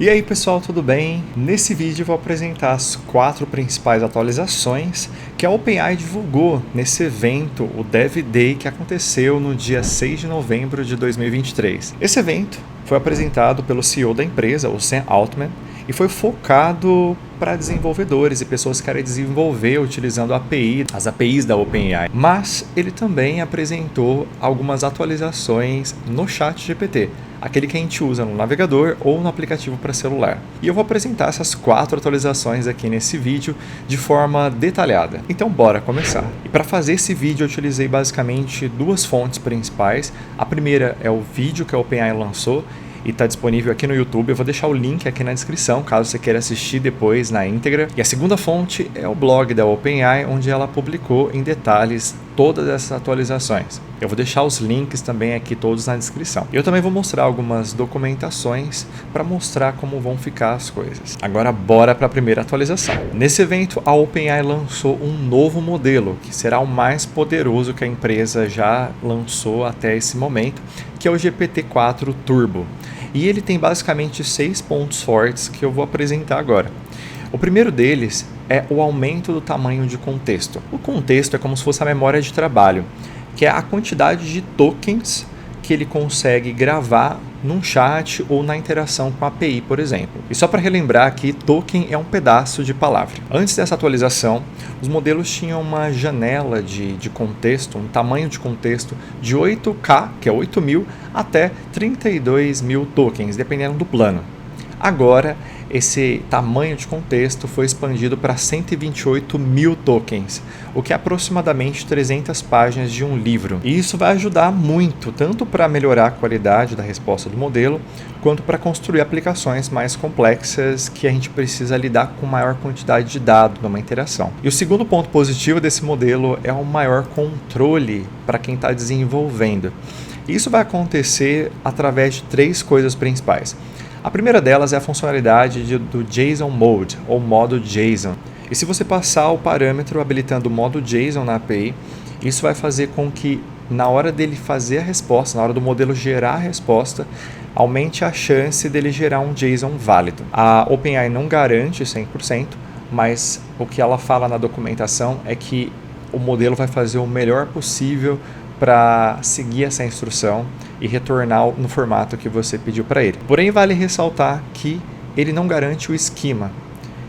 E aí pessoal, tudo bem? Nesse vídeo eu vou apresentar as 4 principais atualizações que a OpenAI divulgou nesse evento, o Dev Day, que aconteceu no dia 6 de novembro de 2023. Esse evento foi apresentado pelo CEO da empresa, o Sam Altman, e foi focado para desenvolvedores e pessoas que querem desenvolver utilizando as APIs da OpenAI. Mas ele também apresentou algumas atualizações no ChatGPT, aquele que a gente usa no navegador ou no aplicativo para celular. E eu vou apresentar essas 4 atualizações aqui nesse vídeo de forma detalhada. Então bora começar. E para fazer esse vídeo eu utilizei basicamente 2 fontes principais. A primeira é o vídeo que a OpenAI lançou e está disponível aqui no YouTube. Eu vou deixar o link aqui na descrição, caso você queira assistir depois na íntegra. E a segunda fonte é o blog da OpenAI, onde ela publicou em detalhes todas essas atualizações. Eu vou deixar os links também aqui todos na descrição. Eu também vou mostrar algumas documentações para mostrar como vão ficar as coisas. Agora bora para a primeira atualização. Nesse evento a OpenAI lançou um novo modelo, que será o mais poderoso que a empresa já lançou até esse momento, que é o GPT-4 Turbo. E ele tem basicamente 6 pontos fortes que eu vou apresentar agora. O primeiro deles é o aumento do tamanho de contexto. O contexto é como se fosse a memória de trabalho, que é a quantidade de tokens que ele consegue gravar num chat ou na interação com a API, por exemplo. E só para relembrar aqui, token é um pedaço de palavra. Antes dessa atualização, os modelos tinham uma janela de contexto, um tamanho de contexto de 8K, que é 8.000, até 32.000 tokens, dependendo do plano. Agora, esse tamanho de contexto foi expandido para 128.000 tokens, o que é aproximadamente 300 páginas de um livro. E isso vai ajudar muito, tanto para melhorar a qualidade da resposta do modelo, quanto para construir aplicações mais complexas que a gente precisa lidar com maior quantidade de dados numa interação. E o segundo ponto positivo desse modelo é o maior controle para quem está desenvolvendo. Isso vai acontecer através de 3 coisas principais. A primeira delas é a funcionalidade do JSON Mode, ou modo JSON. E se você passar o parâmetro habilitando o modo JSON na API, isso vai fazer com que, na hora dele fazer a resposta, na hora do modelo gerar a resposta, aumente a chance dele gerar um JSON válido. A OpenAI não garante 100%, mas o que ela fala na documentação é que o modelo vai fazer o melhor possível para seguir essa instrução e retornar no formato que você pediu para ele. Porém, vale ressaltar que ele não garante o esquema.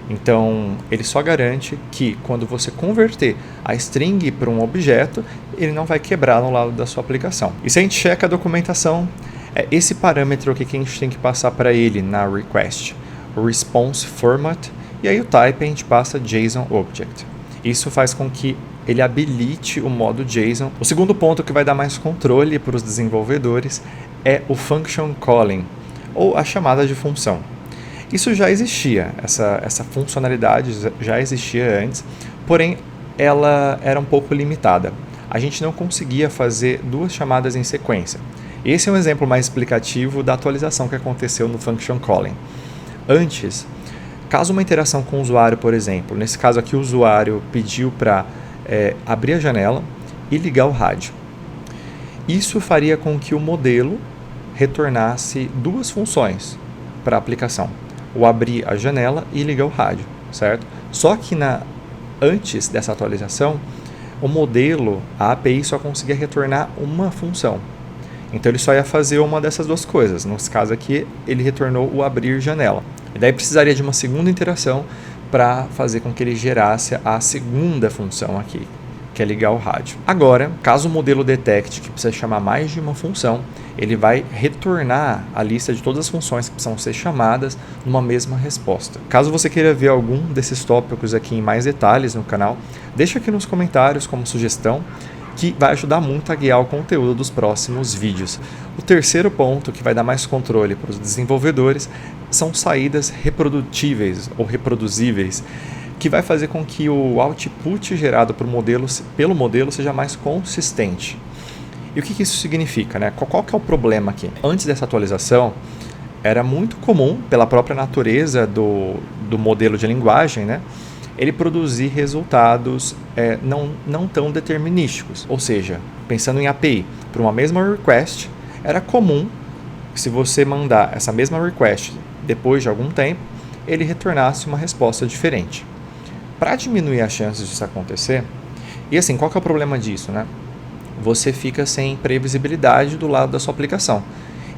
Então, ele só garante que quando você converter a string para um objeto, ele não vai quebrar no lado da sua aplicação. E se a gente checa a documentação, é esse parâmetro aqui que a gente tem que passar para ele na request, o response format, e aí o type a gente passa JSON object. Isso faz com que ele habilite o modo JSON. O segundo ponto que vai dar mais controle para os desenvolvedores é o function calling, ou a chamada de função. Isso já existia, essa funcionalidade já existia antes, porém ela era um pouco limitada. A gente não conseguia fazer 2 chamadas em sequência. Esse é um exemplo mais explicativo da atualização que aconteceu no function calling. Antes, caso uma interação com o usuário, por exemplo, nesse caso aqui o usuário pediu para abrir a janela e ligar o rádio. Isso faria com que o modelo retornasse 2 funções para a aplicação: o abrir a janela e ligar o rádio, certo? Só que antes dessa atualização, o modelo, a API, só conseguia retornar uma função. Então ele só ia fazer uma dessas 2 coisas. Nesse caso aqui, ele retornou o abrir janela. E daí precisaria de uma segunda interação para fazer com que ele gerasse a segunda função aqui, que é ligar o rádio. Agora, caso o modelo detecte que precisa chamar mais de uma função, ele vai retornar a lista de todas as funções que precisam ser chamadas numa mesma resposta. Caso você queira ver algum desses tópicos aqui em mais detalhes no canal, deixa aqui nos comentários como sugestão, que vai ajudar muito a guiar o conteúdo dos próximos vídeos. O terceiro ponto, que vai dar mais controle para os desenvolvedores, são saídas reprodutíveis ou reproduzíveis, que vai fazer com que o output gerado pelo modelo seja mais consistente. E o que isso significa, né? Qual que é o problema aqui? Antes dessa atualização, era muito comum, pela própria natureza do modelo de linguagem, né, ele produzir resultados não tão determinísticos. Ou seja, pensando em API, para uma mesma request, era comum, se você mandar essa mesma request depois de algum tempo, ele retornasse uma resposta diferente. Para diminuir as chances disso acontecer, e assim, qual que é o problema disso, né? Você fica sem previsibilidade do lado da sua aplicação.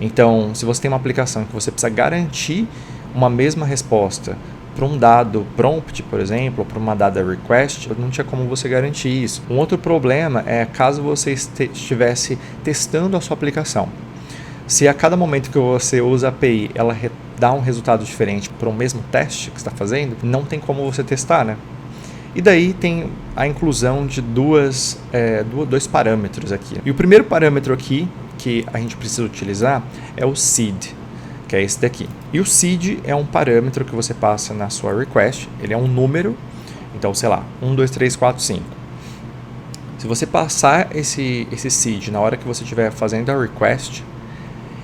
Então, se você tem uma aplicação que você precisa garantir uma mesma resposta para um dado prompt, por exemplo, ou para uma dada request, não tinha como você garantir isso. Um outro problema é caso você estivesse testando a sua aplicação. Se a cada momento que você usa a API, ela dá um resultado diferente para o mesmo teste que você está fazendo, não tem como você testar, né? E daí tem a inclusão de dois parâmetros aqui. E o primeiro parâmetro aqui que a gente precisa utilizar é o seed, que é esse daqui. E o seed é um parâmetro que você passa na sua request, ele é um número, então sei lá, 1, 2, 3, 4, 5. Se você passar esse seed na hora que você estiver fazendo a request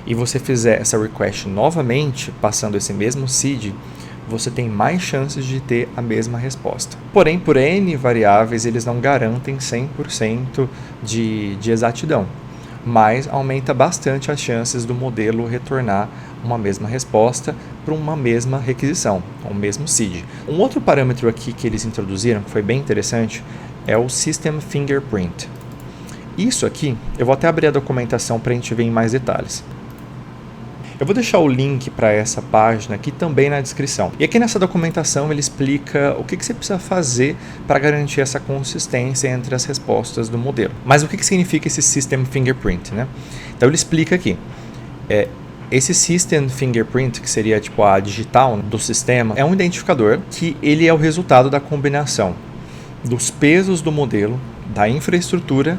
e você fizer essa request novamente, passando esse mesmo seed, você tem mais chances de ter a mesma resposta. Porém, por N variáveis, eles não garantem 100% de exatidão, mas aumenta bastante as chances do modelo retornar uma mesma resposta para uma mesma requisição, um mesmo seed. Um outro parâmetro aqui que eles introduziram, que foi bem interessante, é o System Fingerprint. Isso aqui, eu vou até abrir a documentação para a gente ver em mais detalhes. Eu vou deixar o link para essa página aqui também na descrição. E aqui nessa documentação ele explica o que você precisa fazer para garantir essa consistência entre as respostas do modelo. Mas o que significa esse System Fingerprint, né? Então ele explica aqui. Esse System Fingerprint, que seria tipo a digital do sistema, é um identificador que ele é o resultado da combinação dos pesos do modelo, da infraestrutura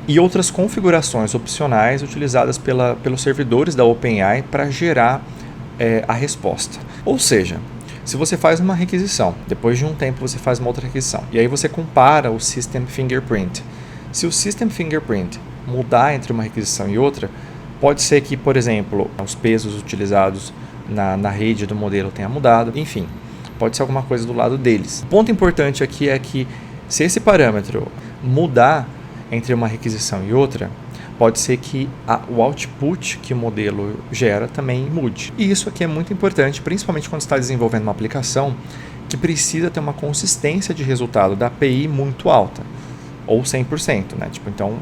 e outras configurações opcionais utilizadas pelos servidores da OpenAI para gerar a resposta. Ou seja, se você faz uma requisição, depois de um tempo você faz uma outra requisição, e aí você compara o System Fingerprint. Se o System Fingerprint mudar entre uma requisição e outra, pode ser que, por exemplo, os pesos utilizados na rede do modelo tenha mudado, enfim, pode ser alguma coisa do lado deles. O ponto importante aqui é que se esse parâmetro mudar entre uma requisição e outra, pode ser que o output que o modelo gera também mude. E isso aqui é muito importante, principalmente quando você está desenvolvendo uma aplicação que precisa ter uma consistência de resultado da API muito alta, ou 100%, né? Então,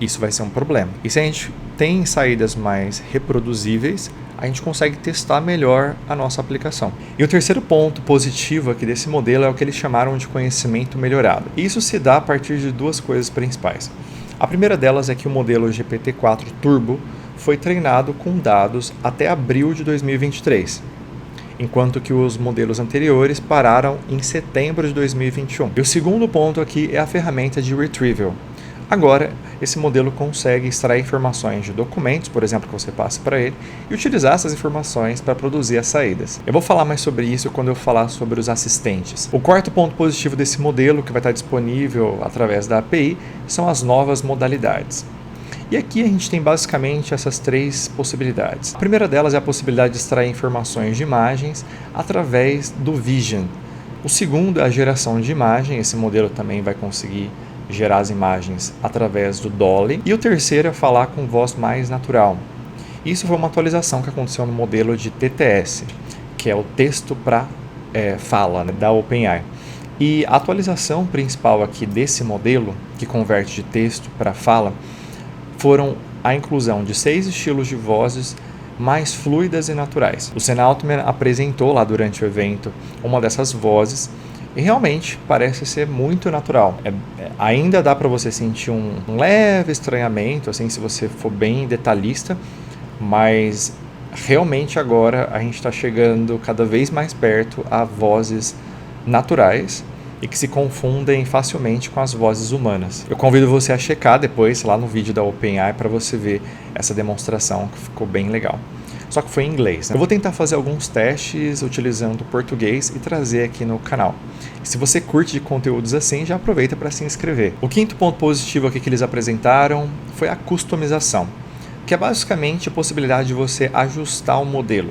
isso vai ser um problema. E se a gente tem saídas mais reproduzíveis, a gente consegue testar melhor a nossa aplicação. E o terceiro ponto positivo aqui desse modelo é o que eles chamaram de conhecimento melhorado. Isso se dá a partir de duas coisas principais. A primeira delas é que o modelo GPT-4 Turbo foi treinado com dados até abril de 2023, enquanto que os modelos anteriores pararam em setembro de 2021. E o segundo ponto aqui é a ferramenta de Retrieval. Agora, esse modelo consegue extrair informações de documentos, por exemplo, que você passa para ele, e utilizar essas informações para produzir as saídas. Eu vou falar mais sobre isso quando eu falar sobre os assistentes. O quarto ponto positivo desse modelo, que vai estar disponível através da API, são as novas modalidades. E aqui a gente tem basicamente essas três possibilidades. A primeira delas é a possibilidade de extrair informações de imagens através do Vision. O segundo é a geração de imagem, esse modelo também vai conseguir gerar as imagens através do Dolly. E o terceiro é falar com voz mais natural. Isso foi uma atualização que aconteceu no modelo de TTS, que é o texto para fala, né, da OpenAI. E a atualização principal aqui desse modelo, que converte de texto para fala, foram a inclusão de 6 estilos de vozes mais fluidas e naturais. O Sam Altman apresentou lá durante o evento uma dessas vozes e realmente parece ser muito natural. Ainda dá para você sentir um leve estranhamento, assim, se você for bem detalhista, mas realmente agora a gente está chegando cada vez mais perto a vozes naturais e que se confundem facilmente com as vozes humanas. Eu convido você a checar depois lá no vídeo da OpenAI para você ver essa demonstração que ficou bem legal. Só que foi em inglês, né? Eu vou tentar fazer alguns testes utilizando português e trazer aqui no canal. Se você curte de conteúdos assim, já aproveita para se inscrever. O quinto ponto positivo aqui que eles apresentaram foi a customização, que é basicamente a possibilidade de você ajustar o modelo.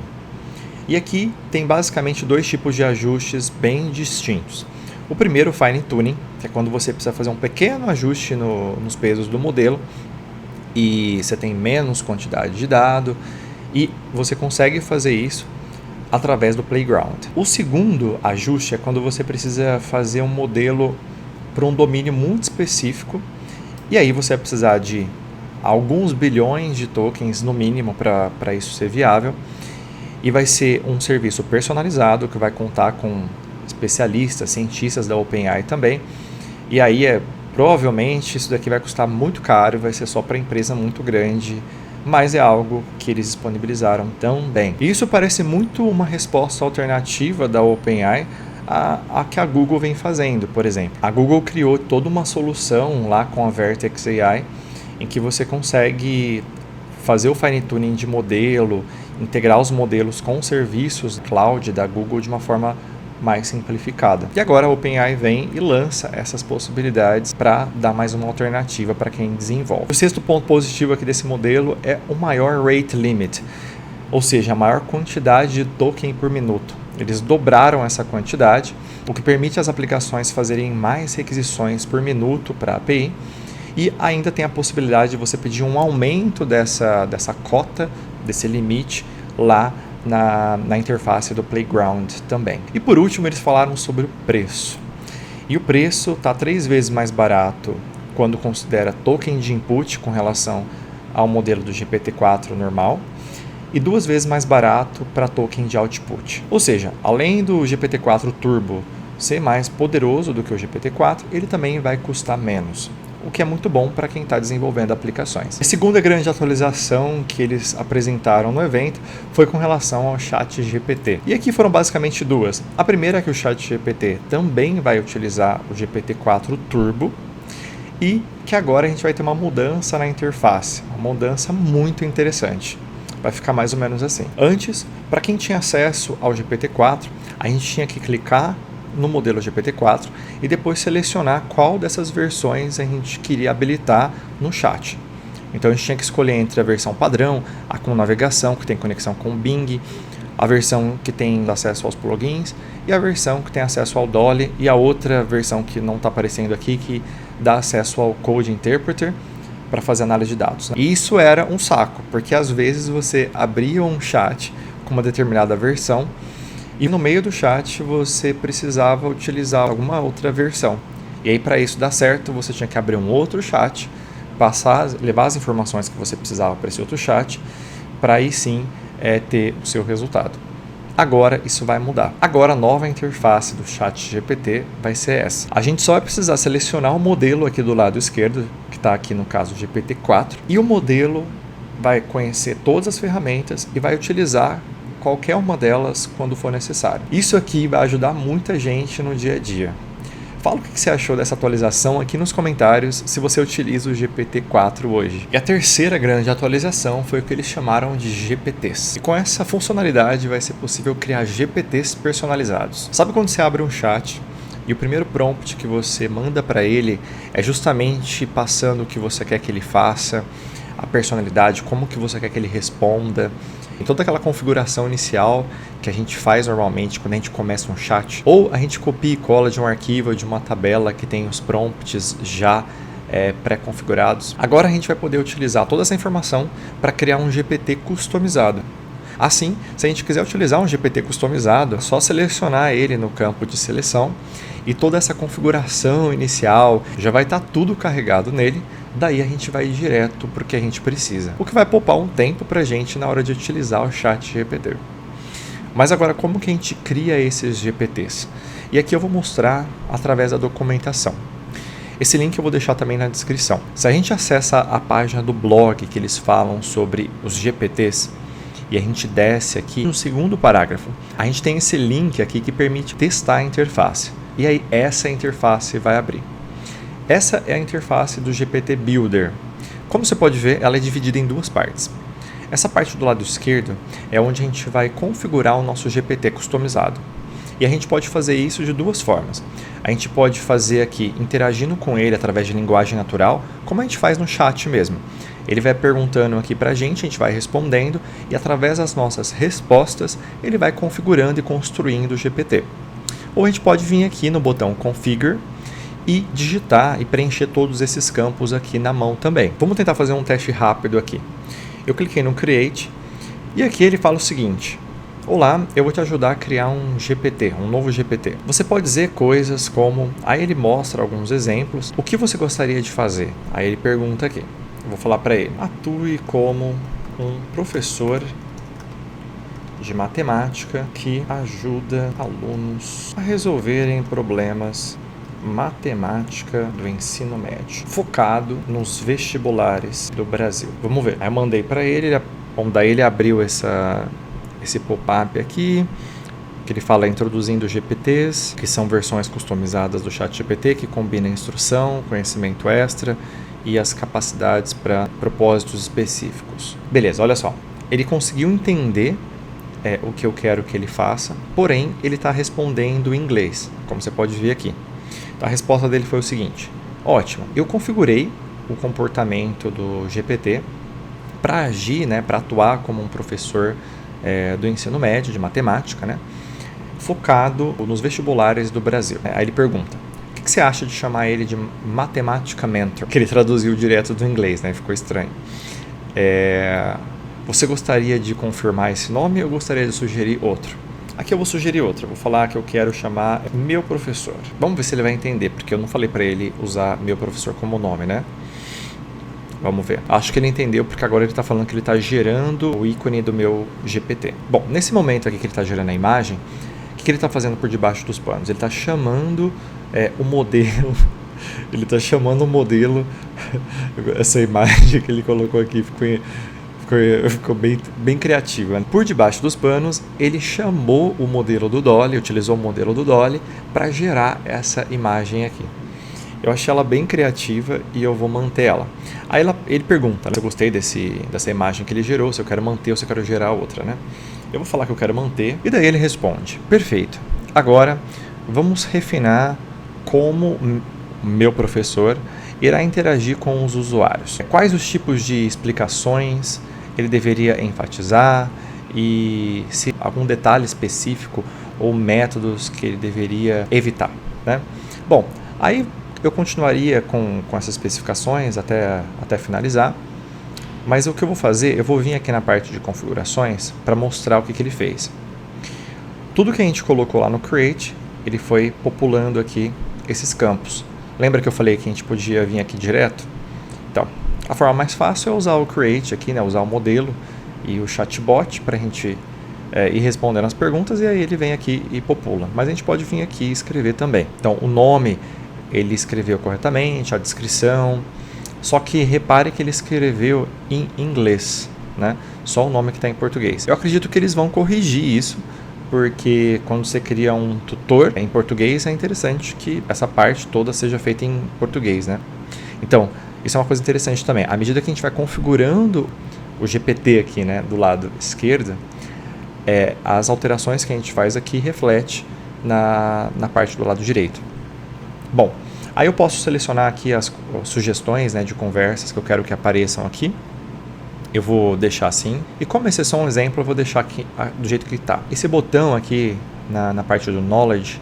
E aqui tem basicamente 2 tipos de ajustes bem distintos. O primeiro, o Fine Tuning, que é quando você precisa fazer um pequeno ajuste nos pesos do modelo e você tem menos quantidade de dado e você consegue fazer isso através do Playground. O segundo ajuste é quando você precisa fazer um modelo para um domínio muito específico, e aí você vai precisar de alguns bilhões de tokens no mínimo para isso ser viável, e vai ser um serviço personalizado que vai contar com especialistas, cientistas da OpenAI também, e aí provavelmente isso daqui vai custar muito caro, vai ser só para empresa muito grande, mas é algo que eles disponibilizaram também. Isso parece muito uma resposta alternativa da OpenAI a que a Google vem fazendo, por exemplo. A Google criou toda uma solução lá com a Vertex AI, em que você consegue fazer o fine tuning de modelo, integrar os modelos com serviços cloud da Google de uma forma mais simplificada. E agora a OpenAI vem e lança essas possibilidades para dar mais uma alternativa para quem desenvolve. O sexto ponto positivo aqui desse modelo é o maior rate limit, ou seja, a maior quantidade de token por minuto. Eles dobraram essa quantidade, o que permite às aplicações fazerem mais requisições por minuto para a API, e ainda tem a possibilidade de você pedir um aumento dessa cota, desse limite, lá na interface do Playground também. E por último, eles falaram sobre o preço. E o preço está 3 vezes mais barato quando considera token de input com relação ao modelo do GPT-4 normal, e 2 vezes mais barato para token de output. Ou seja, além do GPT-4 Turbo ser mais poderoso do que o GPT-4, ele também vai custar menos, o que é muito bom para quem está desenvolvendo aplicações. A segunda grande atualização que eles apresentaram no evento foi com relação ao ChatGPT. E aqui foram basicamente duas. A primeira é que o ChatGPT também vai utilizar o GPT-4 Turbo, e que agora a gente vai ter uma mudança na interface, uma mudança muito interessante. Vai ficar mais ou menos assim. Antes, para quem tinha acesso ao GPT-4, a gente tinha que clicar no modelo GPT-4 e depois selecionar qual dessas versões a gente queria habilitar no chat. Então a gente tinha que escolher entre a versão padrão, a com navegação, que tem conexão com o Bing, a versão que tem acesso aos plugins e a versão que tem acesso ao Dolly, e a outra versão que não está aparecendo aqui, que dá acesso ao Code Interpreter para fazer análise de dados. E isso era um saco, porque às vezes você abria um chat com uma determinada versão e no meio do chat você precisava utilizar alguma outra versão. E aí, para isso dar certo, você tinha que abrir um outro chat, levar as informações que você precisava para esse outro chat, para aí sim ter o seu resultado. Agora isso vai mudar. Agora a nova interface do ChatGPT vai ser essa. A gente só vai precisar selecionar o modelo aqui do lado esquerdo, que está aqui no caso GPT-4, e o modelo vai conhecer todas as ferramentas e vai utilizar qualquer uma delas quando for necessário. Isso aqui vai ajudar muita gente no dia a dia. Fala o que você achou dessa atualização aqui nos comentários, se você utiliza o GPT-4 hoje. E a terceira grande atualização foi o que eles chamaram de GPTs. E com essa funcionalidade vai ser possível criar GPTs personalizados. Sabe quando você abre um chat e o primeiro prompt que você manda para ele é justamente passando o que você quer que ele faça, a personalidade, como que você quer que ele responda, em toda aquela configuração inicial que a gente faz normalmente quando a gente começa um chat, ou a gente copia e cola de um arquivo, de uma tabela que tem os prompts já pré-configurados. Agora a gente vai poder utilizar toda essa informação para criar um GPT customizado. Assim, se a gente quiser utilizar um GPT customizado, é só selecionar ele no campo de seleção e toda essa configuração inicial já vai estar tudo carregado nele. Daí a gente vai direto para o que a gente precisa, o que vai poupar um tempo para a gente na hora de utilizar o ChatGPT. Mas agora, como que a gente cria esses GPTs? E aqui eu vou mostrar através da documentação. Esse link eu vou deixar também na descrição. Se a gente acessa a página do blog que eles falam sobre os GPTs, e a gente desce aqui no segundo parágrafo, a gente tem esse link aqui que permite testar a interface. E aí essa interface vai abrir. Essa é a interface do GPT Builder. Como você pode ver, ela é dividida em duas partes. Essa parte do lado esquerdo é onde a gente vai configurar o nosso GPT customizado. E a gente pode fazer isso de duas formas. A gente pode fazer aqui interagindo com ele através de linguagem natural, como a gente faz no chat mesmo. Ele vai perguntando aqui para a gente vai respondendo, e através das nossas respostas ele vai configurando e construindo o GPT. Ou a gente pode vir aqui no botão Configure e digitar e preencher todos esses campos aqui na mão também. Vamos tentar fazer um teste rápido aqui. Eu cliquei no Create e aqui ele fala o seguinte: Olá, eu vou te ajudar a criar um GPT, um novo GPT. Você pode dizer coisas como, aí ele mostra alguns exemplos, o que você gostaria de fazer? Aí ele pergunta aqui, eu vou falar para ele, atue como um professor de matemática que ajuda alunos a resolverem problemas matemática do ensino médio, focado nos vestibulares do Brasil. Vamos ver. Aí eu mandei para ele, daí ele abriu esse pop-up aqui, que ele fala introduzindo GPTs, que são versões customizadas do ChatGPT, que combina instrução, conhecimento extra e as capacidades para propósitos específicos. Beleza, olha só. Ele conseguiu entender o que eu quero que ele faça, porém ele está respondendo em inglês, como você pode ver aqui. Então, a resposta dele foi o seguinte: ótimo, eu configurei o comportamento do GPT para agir, para atuar como um professor do ensino médio de matemática, focado nos vestibulares do Brasil. Aí ele pergunta, o que você acha de chamar ele de Matemática Mentor? Que ele traduziu direto do inglês, ficou estranho. Você gostaria de confirmar esse nome ou gostaria de sugerir outro? Aqui eu vou sugerir outro, eu vou falar que eu quero chamar meu professor. Vamos ver se ele vai entender, porque eu não falei para ele usar meu professor como nome, Vamos ver. Acho que ele entendeu, porque agora ele está falando que ele está gerando o ícone do meu GPT. Bom, nesse momento aqui que ele está gerando a imagem, o que ele está fazendo por debaixo dos panos? Ele está chamando o modelo. Ele está chamando o modelo. Essa imagem que ele colocou aqui ficou bem criativo. Por debaixo dos panos, ele chamou o modelo do DALL-E, utilizou o modelo do DALL-E para gerar essa imagem aqui. Eu achei ela bem criativa e eu vou manter ela. Aí ele pergunta se eu gostei dessa imagem que ele gerou, se eu quero manter ou se eu quero gerar outra, Eu vou falar que eu quero manter e daí ele responde, perfeito. Agora, vamos refinar como meu professor irá interagir com os usuários. Quais os tipos de explicações ele deveria enfatizar e se algum detalhe específico ou métodos que ele deveria evitar, Bom, aí eu continuaria com essas especificações até finalizar, mas o que eu vou fazer, eu vou vir aqui na parte de configurações para mostrar o que ele fez. Tudo que a gente colocou lá no Create, ele foi populando aqui esses campos. Lembra que eu falei que a gente podia vir aqui direto? Então, a forma mais fácil é usar o Create aqui, usar o modelo e o chatbot para a gente ir respondendo as perguntas e aí ele vem aqui e popula. Mas a gente pode vir aqui e escrever também. Então, o nome ele escreveu corretamente, a descrição, só que repare que ele escreveu em inglês, Só o nome que está em português. Eu acredito que eles vão corrigir isso, porque quando você cria um tutor em português, é interessante que essa parte toda seja feita em português, Então, isso é uma coisa interessante também. À medida que a gente vai configurando o GPT aqui, do lado esquerdo, as alterações que a gente faz aqui reflete na parte do lado direito. Bom, aí eu posso selecionar aqui as sugestões de conversas que eu quero que apareçam aqui. Eu vou deixar assim. E como esse é só um exemplo, eu vou deixar aqui do jeito que está. Esse botão aqui na parte do Knowledge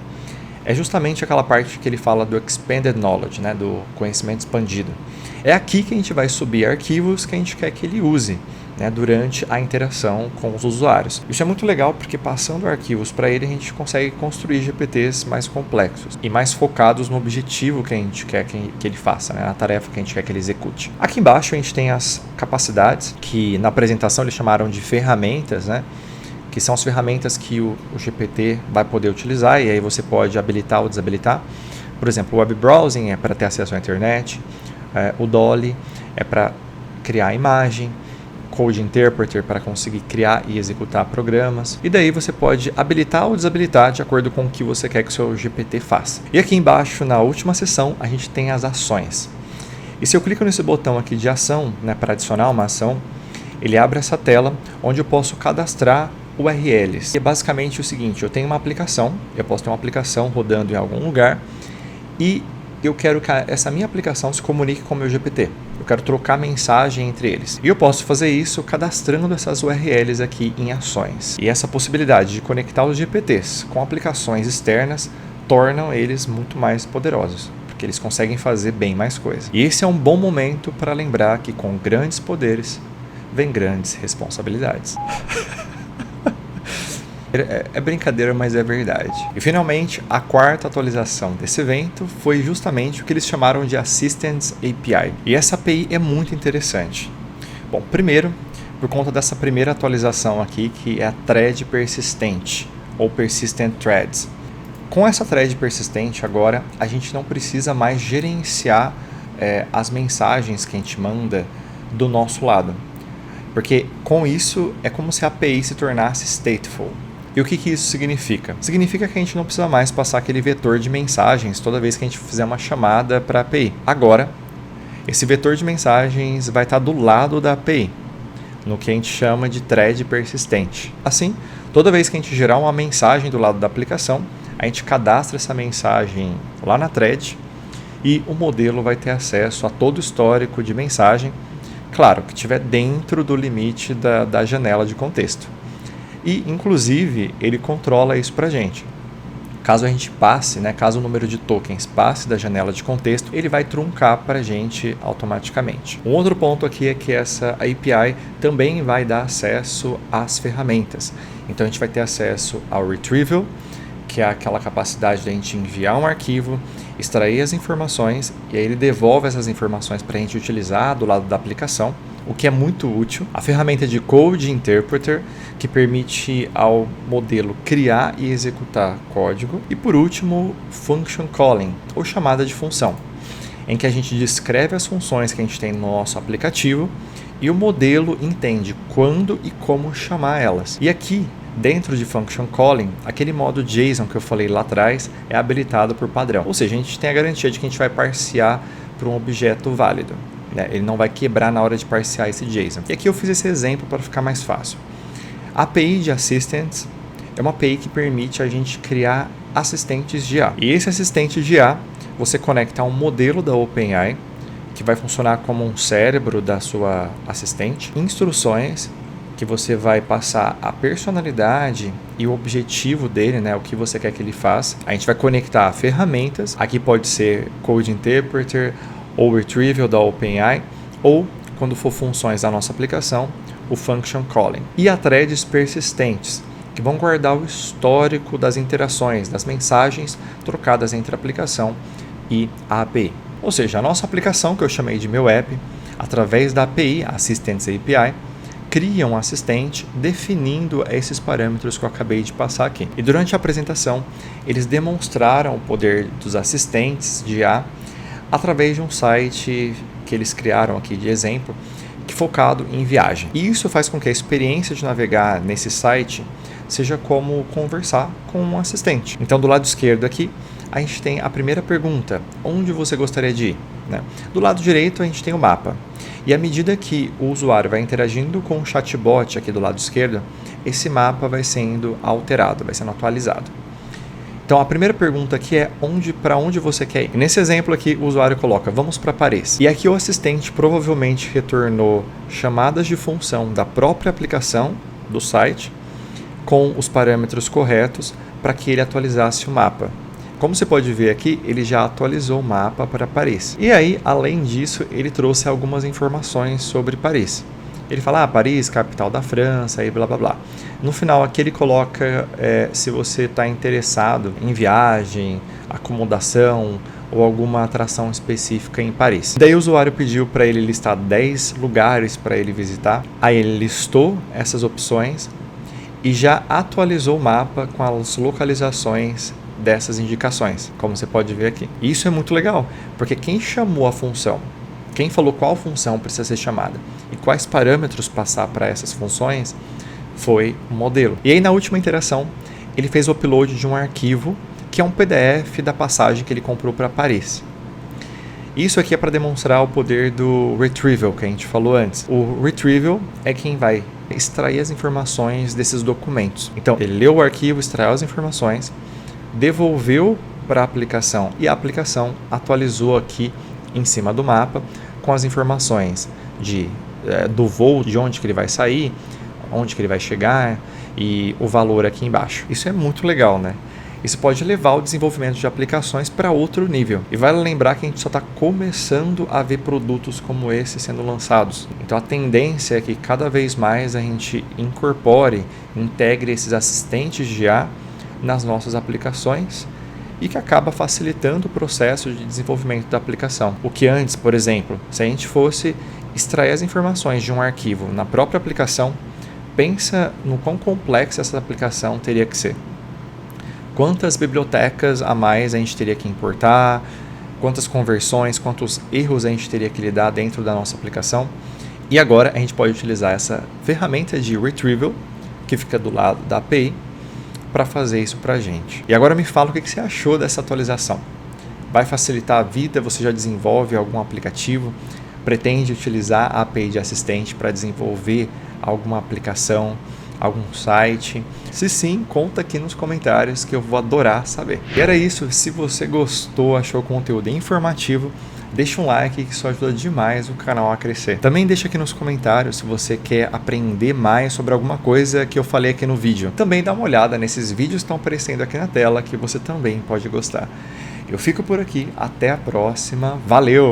é justamente aquela parte que ele fala do Expanded Knowledge, do conhecimento expandido. É aqui que a gente vai subir arquivos que a gente quer que ele use durante a interação com os usuários. Isso é muito legal porque passando arquivos para ele a gente consegue construir GPTs mais complexos e mais focados no objetivo que a gente quer que ele faça, na tarefa que a gente quer que ele execute. Aqui embaixo a gente tem as capacidades que na apresentação eles chamaram de ferramentas, que são as ferramentas que o GPT vai poder utilizar e aí você pode habilitar ou desabilitar. Por exemplo, o Web Browsing é para ter acesso à internet, o DALL-E é para criar imagem, Code Interpreter para conseguir criar e executar programas. E daí você pode habilitar ou desabilitar de acordo com o que você quer que o seu GPT faça. E aqui embaixo, na última seção, a gente tem as ações. E se eu clico nesse botão aqui de ação, para adicionar uma ação, ele abre essa tela onde eu posso cadastrar URLs. E é basicamente o seguinte, eu tenho uma aplicação, eu posso ter uma aplicação rodando em algum lugar e eu quero que essa minha aplicação se comunique com o meu GPT. Eu quero trocar mensagem entre eles. E eu posso fazer isso cadastrando essas URLs aqui em ações. E essa possibilidade de conectar os GPTs com aplicações externas tornam eles muito mais poderosos, porque eles conseguem fazer bem mais coisas. E esse é um bom momento para lembrar que com grandes poderes vem grandes responsabilidades. É brincadeira, mas é verdade. E finalmente, a quarta atualização desse evento foi justamente o que eles chamaram de Assistance API. E essa API é muito interessante. Bom, primeiro, por conta dessa primeira atualização aqui, que é a thread persistente, ou persistent threads. Com essa thread persistente agora, a gente não precisa mais gerenciar as mensagens que a gente manda do nosso lado. Porque com isso é como se a API se tornasse stateful. E o que isso significa? Significa que a gente não precisa mais passar aquele vetor de mensagens toda vez que a gente fizer uma chamada para a API. Agora, esse vetor de mensagens vai estar do lado da API, no que a gente chama de thread persistente. Assim, toda vez que a gente gerar uma mensagem do lado da aplicação, a gente cadastra essa mensagem lá na thread e o modelo vai ter acesso a todo o histórico de mensagem, claro, que estiver dentro do limite da janela de contexto. E, inclusive, ele controla isso para a gente. Caso a gente passe, caso o número de tokens passe da janela de contexto, ele vai truncar para a gente automaticamente. Um outro ponto aqui é que essa API também vai dar acesso às ferramentas. Então, a gente vai ter acesso ao Retrieval, que é aquela capacidade de a gente enviar um arquivo, extrair as informações e aí ele devolve essas informações para a gente utilizar do lado da aplicação, o que é muito útil. A ferramenta de Code Interpreter, que permite ao modelo criar e executar código. E por último, Function Calling, ou chamada de função, em que a gente descreve as funções que a gente tem no nosso aplicativo e o modelo entende quando e como chamar elas. E aqui, dentro de Function Calling, aquele modo JSON que eu falei lá atrás é habilitado por padrão. Ou seja, a gente tem a garantia de que a gente vai parsear para um objeto válido. Ele não vai quebrar na hora de parsear esse JSON. E aqui eu fiz esse exemplo para ficar mais fácil. A API de Assistants é uma API que permite a gente criar assistentes de IA. E esse assistente de IA, você conecta a um modelo da OpenAI, que vai funcionar como um cérebro da sua assistente, instruções que você vai passar a personalidade e o objetivo dele, o que você quer que ele faça. A gente vai conectar ferramentas, aqui pode ser Code Interpreter ou Retrieval da OpenAI, ou, quando for funções da nossa aplicação, o Function Calling. E a threads persistentes, que vão guardar o histórico das interações, das mensagens trocadas entre a aplicação e a API. Ou seja, a nossa aplicação, que eu chamei de meu app, através da API, Assistance API, cria um assistente definindo esses parâmetros que eu acabei de passar aqui. E durante a apresentação, eles demonstraram o poder dos assistentes de IA através de um site que eles criaram aqui de exemplo, que é focado em viagem. E isso faz com que a experiência de navegar nesse site seja como conversar com um assistente. Então, do lado esquerdo aqui, a gente tem a primeira pergunta: onde você gostaria de ir? Do lado direito, a gente tem o mapa. E à medida que o usuário vai interagindo com o chatbot aqui do lado esquerdo, esse mapa vai sendo alterado, vai sendo atualizado. Então, a primeira pergunta aqui é para onde você quer ir. E nesse exemplo aqui, o usuário coloca, vamos para Paris. E aqui o assistente provavelmente retornou chamadas de função da própria aplicação do site com os parâmetros corretos para que ele atualizasse o mapa. Como você pode ver aqui, ele já atualizou o mapa para Paris. E aí, além disso, ele trouxe algumas informações sobre Paris. Ele fala, Paris, capital da França, e blá blá blá. No final aqui ele coloca se você está interessado em viagem, acomodação ou alguma atração específica em Paris. Daí o usuário pediu para ele listar 10 lugares para ele visitar. Aí ele listou essas opções e já atualizou o mapa com as localizações dessas indicações, como você pode ver aqui. E isso é muito legal, porque quem chamou a função, quem falou qual função precisa ser chamada e quais parâmetros passar para essas funções, foi o modelo. E aí na última interação, ele fez o upload de um arquivo, que é um PDF da passagem que ele comprou para Paris. Isso aqui é para demonstrar o poder do Retrieval, que a gente falou antes. O Retrieval é quem vai extrair as informações desses documentos. Então, ele leu o arquivo, extraiu as informações, devolveu para a aplicação e a aplicação atualizou aqui em cima do mapa com as informações do voo, de onde que ele vai sair, onde que ele vai chegar e o valor aqui embaixo. Isso é muito legal, né? Isso pode levar o desenvolvimento de aplicações para outro nível. E vale lembrar que a gente só está começando a ver produtos como esse sendo lançados. Então a tendência é que cada vez mais a gente integre esses assistentes de IA nas nossas aplicações e que acaba facilitando o processo de desenvolvimento da aplicação. O que antes, por exemplo, se a gente fosse extrair as informações de um arquivo na própria aplicação, pensa no quão complexa essa aplicação teria que ser. Quantas bibliotecas a mais a gente teria que importar, quantas conversões, quantos erros a gente teria que lidar dentro da nossa aplicação. E agora a gente pode utilizar essa ferramenta de retrieval, que fica do lado da API, para fazer isso para a gente. E agora me fala o que você achou dessa atualização. Vai facilitar a vida? Você já desenvolve algum aplicativo? Pretende utilizar a API de assistente para desenvolver alguma aplicação, algum site? Se sim, conta aqui nos comentários que eu vou adorar saber. E era isso. Se você gostou, achou o conteúdo informativo, deixa um like que isso ajuda demais o canal a crescer. Também deixa aqui nos comentários se você quer aprender mais sobre alguma coisa que eu falei aqui no vídeo. Também dá uma olhada nesses vídeos que estão aparecendo aqui na tela que você também pode gostar. Eu fico por aqui, até a próxima, valeu!